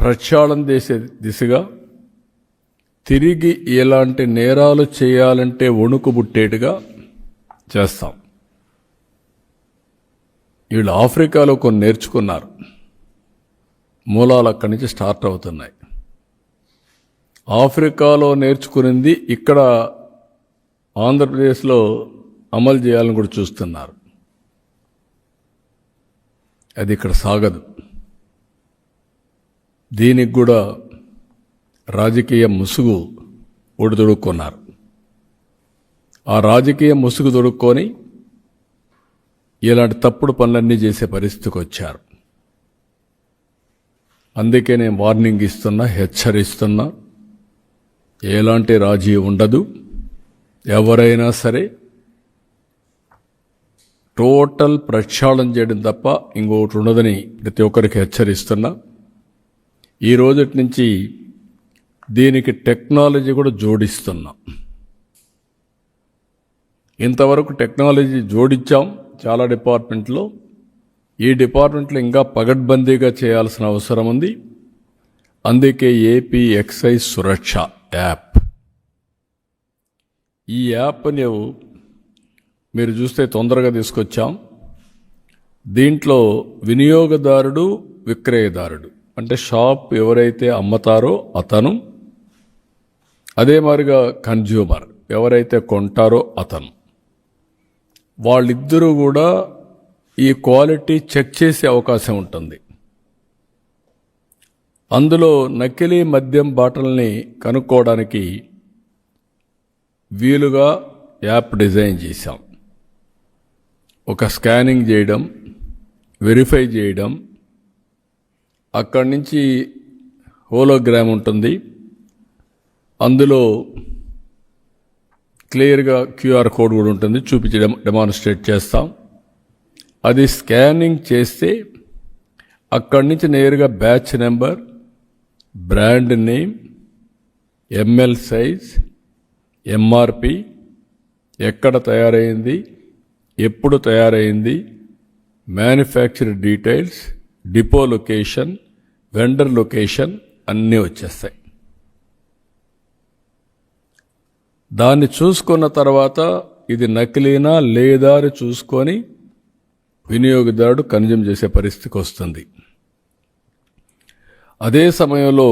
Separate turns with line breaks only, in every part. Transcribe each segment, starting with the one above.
ప్రక్షాళన చేసే దిశగా తిరిగి ఎలాంటి నేరాలు చేయాలంటే వణుకు పుట్టేట్టుగా చేస్తాం. వీళ్ళు ఆఫ్రికాలో కొన్ని నేర్చుకున్నారు, మూలాలు అక్కడి నుంచి స్టార్ట్ అవుతున్నాయి. ఆఫ్రికాలో నేర్చుకునింది ఇక్కడ ఆంధ్రప్రదేశ్లో అమలు చేయాలని కూడా చూస్తున్నారు. అది ఇక్కడ సాగదు. దీనికి కూడా రాజకీయ ముసుగు ఒడిదొడుక్కున్నారు. ఆ రాజకీయ ముసుగు దొడుక్కొని ఇలాంటి తప్పుడు పనులన్నీ చేసే పరిస్థితికి వచ్చారు. అందుకే నేను వార్నింగ్ ఇస్తున్నా, హెచ్చరిస్తున్నా, ఎలాంటి రాజీ ఉండదు. ఎవరైనా సరే టోటల్ ప్రక్షాళన చేయడం తప్ప ఇంకొకటి ఉండదని ప్రతి ఒక్కరికి హెచ్చరిస్తున్నా. ఈ రోజటి నుంచి దీనికి టెక్నాలజీ కూడా జోడిస్తున్నాం. ఇంతవరకు టెక్నాలజీ జోడించాం చాలా డిపార్ట్మెంట్లో. ఈ డిపార్ట్మెంట్లో ఇంకా పగడ్బందీగా చేయాల్సిన అవసరం ఉంది. అందుకే ఏపీ ఎక్సైజ్ సురక్ష యాప్, ఈ యాప్ని మీరు చూస్తే తొందరగా తీసుకొచ్చాం. దీంట్లో వినియోగదారుడు, విక్రయదారుడు అంటే షాప్ ఎవరైతే అమ్ముతారో అతను, అదే మాదిరిగా కన్జ్యూమర్ ఎవరైతే కొంటారో అతను, వాళ్ళిద్దరూ కూడా ఈ క్వాలిటీ చెక్ చేసే అవకాశం ఉంటుంది. అందులో నకిలీ మద్యం బాటిల్ని కనుక్కోవడానికి వీలుగా యాప్ డిజైన్ చేశాం. ఒక స్కానింగ్ చేయడం, వెరిఫై చేయడం, అక్కడి నుంచి హోలోగ్రామ్ ఉంటుంది, అందులో క్లియర్గా క్యూఆర్ కోడ్ కూడా ఉంటుంది, చూపించడం డెమాన్స్ట్రేట్ చేస్తాం. అది స్కానింగ్ చేస్తే అక్కడి నుంచి నేరుగా batch number, brand name, ML size, MRP, ఎక్కడ తయారైంది, ఎప్పుడు తయారైంది, manufacture details, depot location, vendor location అన్నీ వచ్చేస్తాయి. దాన్ని చూసుకున్న తర్వాత ఇది నకిలీనా లేదా అని చూసుకొని వినియోగదారుడు కన్జ్యూమ్ చేసే పరిస్థితికి వస్తుంది. అదే సమయంలో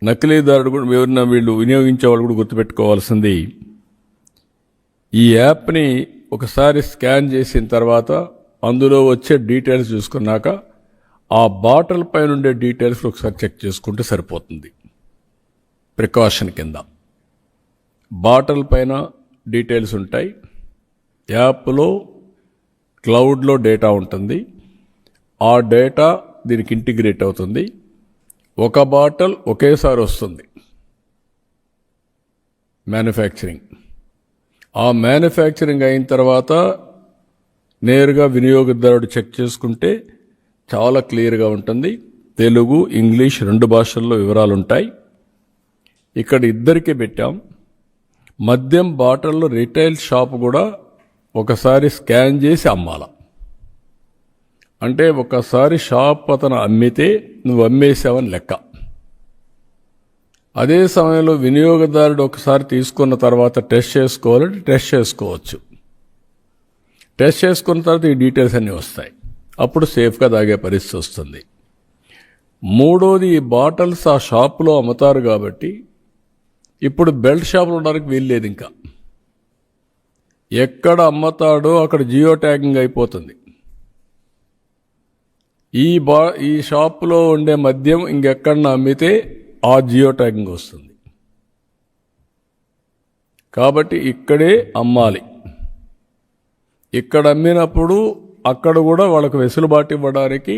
నకిలీదారుడు కూడా ఎవరైనా వీళ్ళు వినియోగించే వాళ్ళు కూడా గుర్తుపెట్టుకోవాల్సింది, ఈ యాప్ని ఒకసారి స్కాన్ చేసిన తర్వాత అందులో వచ్చే డీటెయిల్స్ చూసుకున్నాక ఆ బాటిల్ పైన ఉండే డీటెయిల్స్ ఒకసారి చెక్ చేసుకుంటే సరిపోతుంది. ప్రికాషన్ కింద బాటిల్ పైన డీటెయిల్స్ ఉంటాయి, యాప్లో క్లౌడ్లో డేటా ఉంటుంది, ఆ డేటా దీనికి ఇంటిగ్రేట్ అవుతుంది. ఒక బాటిల్ ఒకేసారి వస్తుంది మ్యానుఫ్యాక్చరింగ్. ఆ మ్యానుఫ్యాక్చరింగ్ అయిన తర్వాత నేరుగా వినియోగదారుడు చెక్ చేసుకుంటే చాలా క్లియర్గా ఉంటుంది. తెలుగు, ఇంగ్లీష్ 2 భాషల్లో వివరాలు ఉంటాయి. ఇక్కడ ఇద్దరికీ పెట్టాం. మద్యం బాటిల్లో రిటైల్ షాప్ కూడా ఒకసారి స్కాన్ చేసి అమ్మాల. అంటే ఒకసారి షాప్ అతను అమ్మితే నువ్వు అమ్మేసావని లెక్క. అదే సమయంలో వినియోగదారుడు ఒకసారి తీసుకున్న తర్వాత టెస్ట్ చేసుకోవాలంటే టెస్ట్ చేసుకోవచ్చు. టెస్ట్ చేసుకున్న తర్వాత ఈ డీటెయిల్స్ అన్నీ వస్తాయి. అప్పుడు సేఫ్గా తాగే పరిస్థితి వస్తుంది. మూడోది, ఈ బాటిల్స్ ఆ షాపులో అమ్ముతారు కాబట్టి ఇప్పుడు బెల్ట్ షాపులు ఉండడానికి వీల్లేదు. ఇంకా ఎక్కడ అమ్ముతాడో అక్కడ జియో ట్యాగింగ్ అయిపోతుంది. ఈ షాపులో ఉండే మద్యం ఇంకెక్కడన్నా అమ్మితే ఆ జియో ట్యాగింగ్ వస్తుంది. కాబట్టి ఇక్కడే అమ్మాలి. ఇక్కడ అమ్మినప్పుడు అక్కడ కూడా వాళ్ళకు వెసులుబాటు ఇవ్వడానికి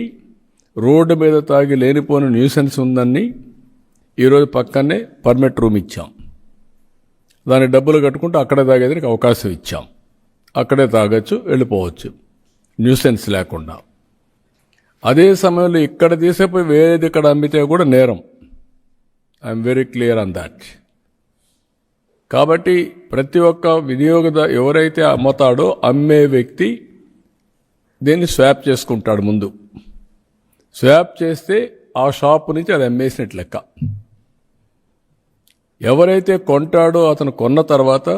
రోడ్డు మీద తాగి లేనిపోని న్యూసెన్స్ ఉందని ఈరోజు పక్కనే పర్మిట్ రూమ్ ఇచ్చాం. దాని డబ్బులు కట్టుకుంటూ అక్కడే తాగేదానికి అవకాశం ఇచ్చాం. అక్కడే తాగొచ్చు, వెళ్ళిపోవచ్చు న్యూసెన్స్ లేకుండా. అదే సమయంలో ఇక్కడ తీసేపోయి వేరేది ఇక్కడ అమ్మితే కూడా నేరం. I'm very clear on that. కాబట్టి ప్రతి ఒక్క వినియోగదారు ఎవరైతే అమ్ముతాడో అమ్మే వ్యక్తి దీన్ని స్వాప్ చేసుకుంటాడు. ముందు స్వాప్ చేస్తే ఆ షాపు నుంచి అది అమ్మేసినట్టు లెక్క. ఎవరైతే కొంటాడో అతను కొన్న తర్వాత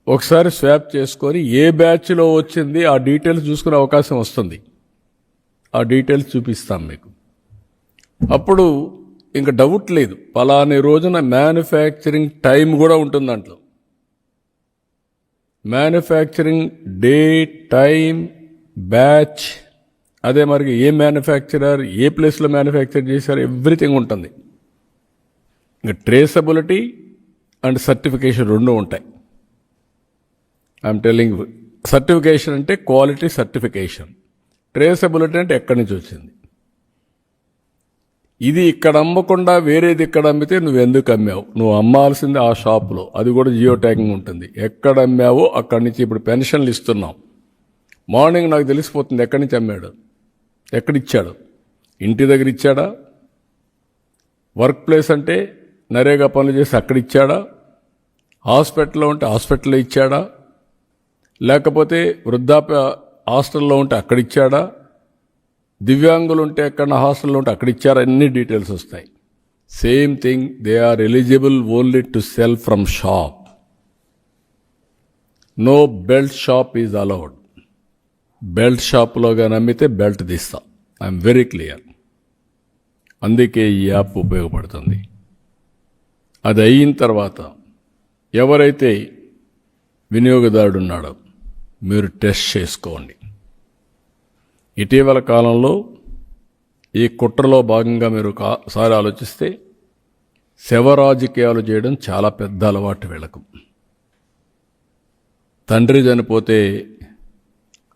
ఒకసారి స్వాప్ చేసుకొని ఏ బ్యాచ్లో వచ్చింది ఆ డీటెయిల్స్ చూసుకునే అవకాశం వస్తుంది. ఆ డీటెయిల్స్ చూపిస్తాం మీకు. అప్పుడు ఇంకా డౌట్ లేదు, పలాని రోజున మ్యానుఫ్యాక్చరింగ్ టైం కూడా ఉంటుంది దాంట్లో. మ్యానుఫ్యాక్చరింగ్ డే, టైం, బ్యాచ్, అదే మరి ఏ మ్యానుఫ్యాక్చరర్, ఏ ప్లేస్లో మ్యానుఫ్యాక్చర్ చేశారు, ఎవ్రీథింగ్ ఉంటుంది. ఇంకా ట్రేసబిలిటీ అండ్ సర్టిఫికేషన్ రెండు ఉంటాయి. ఐఎమ్ టెల్లింగ్, సర్టిఫికేషన్ అంటే క్వాలిటీ సర్టిఫికేషన్, ట్రేసబిలిటీ అంటే ఎక్కడి నుంచి వచ్చింది. ఇది ఇక్కడ అమ్మకుండా వేరేది ఇక్కడ అమ్మితే నువ్వు ఎందుకు అమ్మావు, నువ్వు అమ్మాల్సింది ఆ షాపులో, అది కూడా జియో ట్యాగింగ్ ఉంటుంది. ఎక్కడ అమ్మావో అక్కడి నుంచి. ఇప్పుడు పెన్షన్లు ఇస్తున్నాం, మార్నింగ్ నాకు తెలిసిపోతుంది ఎక్కడి నుంచి అమ్మాడు, ఎక్కడిచ్చాడు, ఇంటి దగ్గర ఇచ్చాడా, వర్క్ ప్లేస్ అంటే నరేగా పనులు చేసి అక్కడ ఇచ్చాడా, హాస్పిటల్లో ఉంటే హాస్పిటల్లో ఇచ్చాడా, లేకపోతే వృద్ధాప్య హాస్టల్లో ఉంటే అక్కడ ఇచ్చాడా, దివ్యాంగులు ఉంటే ఎక్కడ హాస్టల్లో ఉంటే అక్కడ ఇచ్చారా, అన్ని డీటెయిల్స్ వస్తాయి. Same thing, they are eligible only to sell from shop. No belt shop is allowed. Belt షాప్లో కానీ అమ్మితే బెల్ట్ తీస్తా. I'm very clear. అందుకే ఈ యాప్ ఉపయోగపడుతుంది. అది అయిన తర్వాత ఎవరైతే వినియోగదారుడు ఉన్నాడో మీరు టెస్ట్ చేసుకోండి. ఇటీవల కాలంలో ఈ కుట్రలో భాగంగా మీరు ఒకసారి ఆలోచిస్తే శవ రాజకీయాలు చేయడం చాలా పెద్ద అలవాటు వీళ్ళకు. తండ్రి చనిపోతే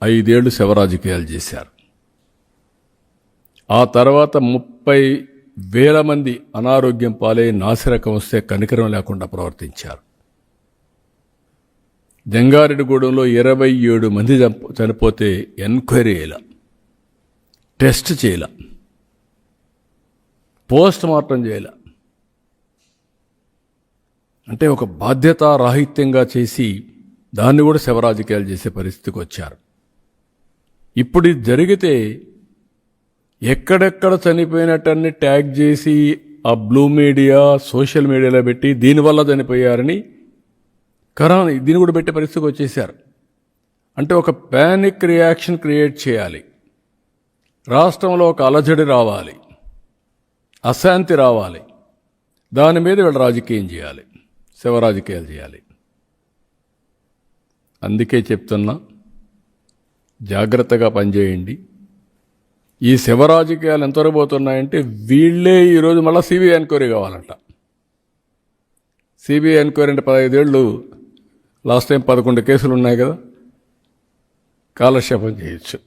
5 ఏళ్లు శవ రాజకీయాలు చేశారు. ఆ తర్వాత 30,000 మంది అనారోగ్యం పాలై నాసిరకం వస్తే కనికరం లేకుండా ప్రవర్తించారు. జంగారెడ్డిగూడెంలో 27 మంది చనిపోతే ఎంక్వైరీ చేయాల, టెస్ట్ చేయాల, పోస్ట్ మార్టం చేయాల. అంటే ఒక బాధ్యతారాహిత్యంగా చేసి దాన్ని కూడా శవరాజకీయాలు చేసే పరిస్థితికి వచ్చారు. ఇప్పుడు ఇది జరిగితే ఎక్కడెక్కడ చనిపోయినట్టన్ని ట్యాగ్ చేసి ఆ బ్లూ మీడియా, సోషల్ మీడియాలో పెట్టి దీనివల్ల చనిపోయారని కరోనా దీన్ని కూడా పెట్టే పరిస్థితికి వచ్చేసారు. అంటే ఒక ప్యానిక్ రియాక్షన్ క్రియేట్ చేయాలి, రాష్ట్రంలో ఒక అలజడి రావాలి, అశాంతి రావాలి, దాని మీద వీళ్ళు రాజకీయం చేయాలి, శవ రాజకీయాలు చేయాలి. అందుకే చెప్తున్నా, జాగ్రత్తగా పనిచేయండి. ఈ శవ రాజకీయాలు ఎంతవరకు పోతున్నాయంటే వీళ్ళే ఈరోజు మళ్ళీ సిబిఐ ఎంక్వైరీ కావాలంట. సిబిఐ ఎంక్వైరీ అంటే 15 ఏళ్ళు, లాస్ట్ టైం 11 కేసులు ఉన్నాయి కదా, కాలక్షేపం చేయొచ్చు.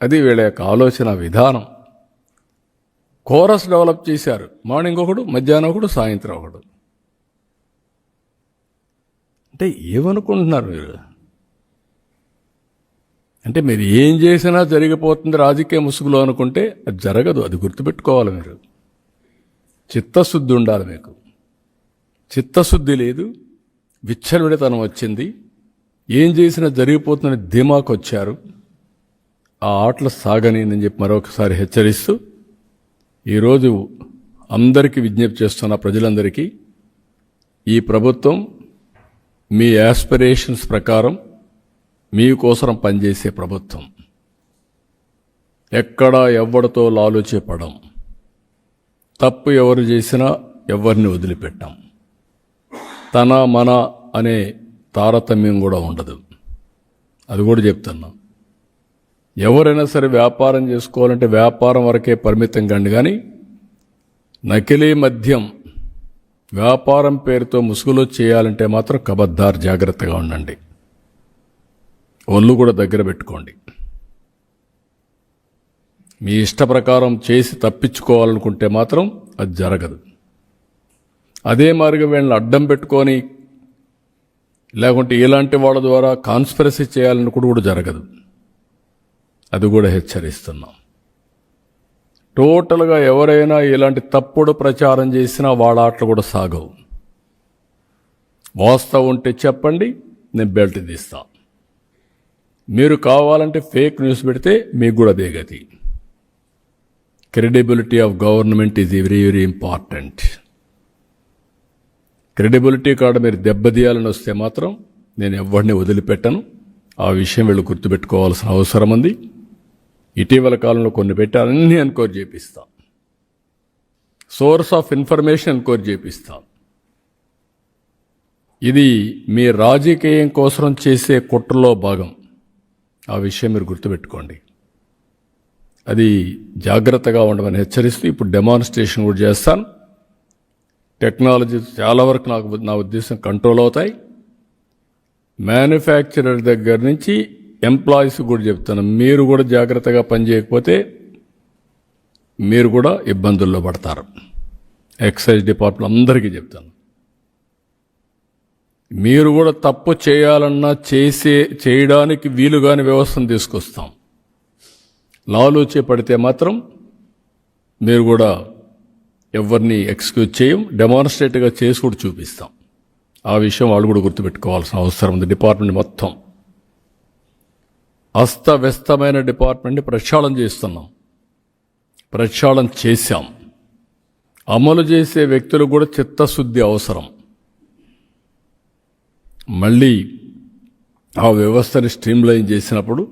అది వీళ్ళ యొక్క ఆలోచన విధానం. కోరస్ డెవలప్ చేశారు, మార్నింగ్ ఒకడు, మధ్యాహ్నం ఒకడు, సాయంత్రం ఒకడు. అంటే ఏమనుకుంటున్నారు మీరు? అంటే మీరు ఏం చేసినా జరిగిపోతుంది రాజకీయ ముసుగులో అనుకుంటే అది జరగదు. అది గుర్తుపెట్టుకోవాలి మీరు. చిత్తశుద్ధి ఉండాలి మీకు. చిత్తశుద్ధి లేదు, విచ్చలవిడితనం వచ్చింది, ఏం చేసినా జరిగిపోతుందని ధీమాకు వచ్చారు. ఆ ఆటలు సాగని చెప్పి మరొకసారి హెచ్చరిస్తూ ఈరోజు అందరికీ విజ్ఞప్తి చేస్తున్న ప్రజలందరికీ, ఈ ప్రభుత్వం మీ యాస్పిరేషన్స్ ప్రకారం మీకోసం పనిచేసే ప్రభుత్వం. ఎక్కడా ఎవరితో లాలుచేపడం, తప్పు ఎవరు చేసినా ఎవరిని వదిలిపెట్టాం, తన మన అనే తారతమ్యం కూడా ఉండదు. అది కూడా చెప్తున్నా. ఎవరైనా సరే వ్యాపారం చేసుకోవాలంటే వ్యాపారం వరకే పరిమితం కండి, కానీ నకిలీ మద్యం వ్యాపారం పేరుతో ముసుగులో చేయాలంటే మాత్రం కబద్దార్, జాగ్రత్తగా ఉండండి. ఒళ్ళు కూడా దగ్గర పెట్టుకోండి. మీ ఇష్ట ప్రకారం చేసి తప్పించుకోవాలనుకుంటే మాత్రం అది జరగదు. అదే మార్గం వీళ్ళని అడ్డం పెట్టుకొని లేకుంటే ఇలాంటి వాళ్ళ ద్వారా కాన్స్పిరసీ చేయాలనుకుంటూ కూడా జరగదు. అది కూడా హెచ్చరిస్తున్నాం. టోటల్గా ఎవరైనా ఇలాంటి తప్పుడు ప్రచారం చేసినా వాళ్ళ ఆటలు కూడా సాగవు. వాస్తవం ఉంటే చెప్పండి, నేను బెల్ట్ తీస్తా. మీరు కావాలంటే ఫేక్ న్యూస్ పెడితే మీకు కూడా అదే గతి. Credibility of government is very very important. Credibility కాడ మీరు దెబ్బతీయాలని వస్తే మాత్రం నేను ఎవరిని వదిలిపెట్టను. ఆ విషయం వీళ్ళు గుర్తుపెట్టుకోవాల్సిన అవసరం ఉంది. ఇటీవల కాలంలో కొన్ని పెట్టి అన్నీ ఎన్క్వైరీ చేపిస్తాం. సోర్స్ ఆఫ్ ఇన్ఫర్మేషన్ ఎన్క్వైరీ చేపిస్తాం. ఇది మీ రాజకీయం కోసం చేసే కుట్రలో భాగం. ఆ విషయం మీరు గుర్తుపెట్టుకోండి. అది జాగ్రత్తగా ఉండమని హెచ్చరిస్తూ ఇప్పుడు డెమాన్స్ట్రేషన్ కూడా చేస్తాను. టెక్నాలజీ చాలా వరకు నా ఉద్దేశం కంట్రోల్ అవుతాయి. మ్యానుఫ్యాక్చరర్ దగ్గర నుంచి ఎంప్లాయీస్ కూడా చెప్తాను, మీరు కూడా జాగ్రత్తగా పనిచేయకపోతే మీరు కూడా ఇబ్బందుల్లో పడతారు. ఎక్సైజ్ డిపార్ట్మెంట్ అందరికీ చెప్తాను, మీరు కూడా తప్పు చేయాలన్నా చేయడానికి వీలుగాని వ్యవస్థను తీసుకొస్తాం. లాలూచి పడితే మాత్రం మీరు కూడా ఎవరిని ఎక్స్క్యూజ్ చేయం, డెమాన్స్ట్రేట్గా చేసి కూడా చూపిస్తాం. ఆ విషయం వాళ్ళు కూడా గుర్తుపెట్టుకోవాల్సిన అవసరం ఉంది. డిపార్ట్మెంట్ మొత్తం అస్తవ్యస్తమైన డిపార్ట్మెంట్ని ప్రక్షాళన చేస్తున్నాం, ప్రక్షాళన చేశాం. అమలు చేసే వ్యక్తులు కూడా చిత్తశుద్ధి అవసరం. మళ్ళీ ఆ వ్యవస్థని స్ట్రీమ్లైన్ చేసినప్పుడు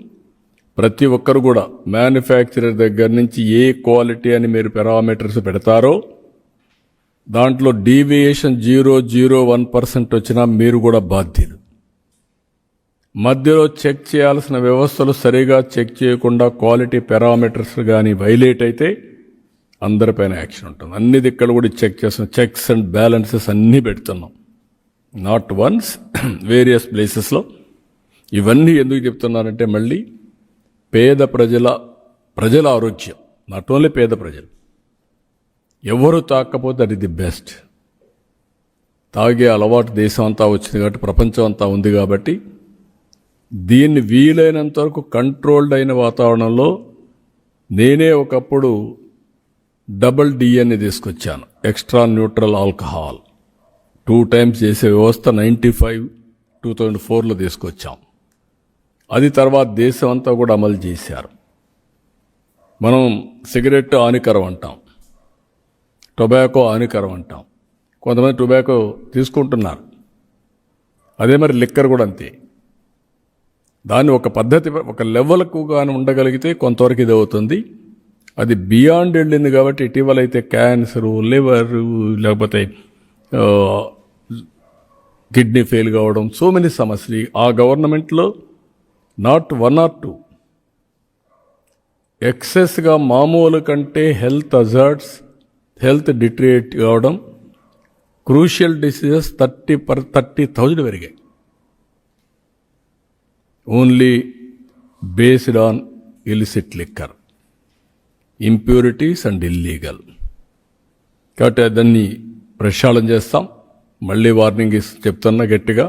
ప్రతి ఒక్కరు కూడా మ్యానుఫ్యాక్చరర్ దగ్గర నుంచి ఏ క్వాలిటీ అని మీరు పారామీటర్స్ పెడతారో దాంట్లో డీవియేషన్ 0.01% వచ్చినా మీరు కూడా బాధ్యులు. మధ్యలో చెక్ చేయాల్సిన వ్యవస్థలు సరిగా చెక్ చేయకుండా క్వాలిటీ పారామీటర్స్ కానీ వైలేట్ అయితే అందరిపైన యాక్షన్ ఉంటుంది. అన్ని దిక్కలు కూడా చెక్ చేస్తున్నాం. చెక్స్ అండ్ బ్యాలెన్సెస్ అన్నీ పెడుతున్నాం, నాట్ వన్స్, వేరియస్ ప్లేసెస్లో. ఇవన్నీ ఎందుకు చెప్తున్నానంటే మళ్ళీ పేద ప్రజల ఆరోగ్యం, నాట్ ఓన్లీ పేద ప్రజలు, ఎవరు తాకపోతే అది ది బెస్ట్. తాగే అలవాటు దేశం అంతా వచ్చింది కాబట్టి, ప్రపంచం అంతా ఉంది కాబట్టి దీన్ని వీలైనంత వరకు కంట్రోల్డ్ అయిన వాతావరణంలో నేనే ఒకప్పుడు DDE తీసుకొచ్చాను, ఎక్స్ట్రా న్యూట్రల్ ఆల్కహాల్. 2 times చేసే వ్యవస్థ 95 2004లో తీసుకొచ్చాం. అది తర్వాత దేశం అంతా కూడా అమలు చేశారు. మనం సిగరెట్ హానికరం అంటాం, టొబాకో హానికరం అంటాం. కొంతమంది టొబాకో తీసుకుంటున్నారు. అదే మరి లిక్కర్ కూడా అంతే. దాన్ని ఒక పద్ధతి, ఒక లెవెల్కు కానీ ఉండగలిగితే కొంతవరకు ఇది అవుతుంది. అది బియాండ్ వెళ్ళింది కాబట్టి ఇటీవల అయితే క్యాన్సరు, లివర్, లేకపోతే కిడ్నీ ఫెయిల్ కావడం, సో మెనీ సమస్యలు ఆ గవర్నమెంట్లో నాట్ 1 or 2 ఎక్సెస్గా మామూలు కంటే హెల్త్ అజార్డ్స్, హెల్త్ డిటరేట్ కావడం, క్రూషియల్ డిసీజెస్ 30,000 పెరిగాయి. Only based on illicit liquor, impurities and illegal. కాబట్టి దాన్ని ప్రక్షాళన చేస్తాం. మళ్ళీ వార్నింగ్ చెప్తున్నా గట్టిగా,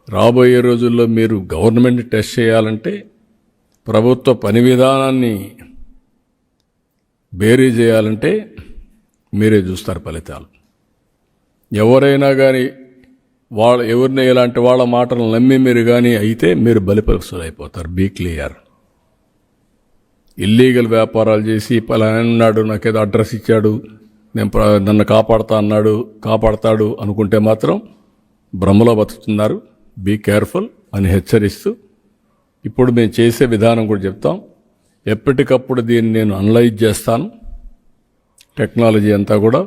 రాబోయే రోజుల్లో మీరు గవర్నమెంట్ టెస్ట్ చేయాలంటే ప్రభుత్వ పని విధానాన్ని బేరీ చేయాలంటే మీరే చూస్తారు ఫలితాలు. ఎవరైనా కానీ ఎవరిని ఇలాంటి వాళ్ళ మాటలు నమ్మి మీరు కానీ అయితే మీరు బలిపరుసులు అయిపోతారు. Be clear. ఇల్లీగల్ వ్యాపారాలు చేసి పలానాడు నాకేదో అడ్రస్ ఇచ్చాడు, నన్ను కాపాడతాడు అనుకుంటే మాత్రం భ్రమలో బతుకుతున్నారు. బీ కేర్ఫుల్ అని హెచ్చరిస్తూ ఇప్పుడు మేము చేసే విధానం కూడా చెప్తాం. ఎప్పటికప్పుడు దీన్ని నేను అనలైజ్ చేస్తాను. టెక్నాలజీ అంతా కూడా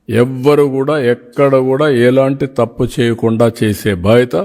ఎవ్వరు కూడా ఎక్కడ కూడా ఎలాంటి తప్పు చేయకుండా చేసే బాధ్యత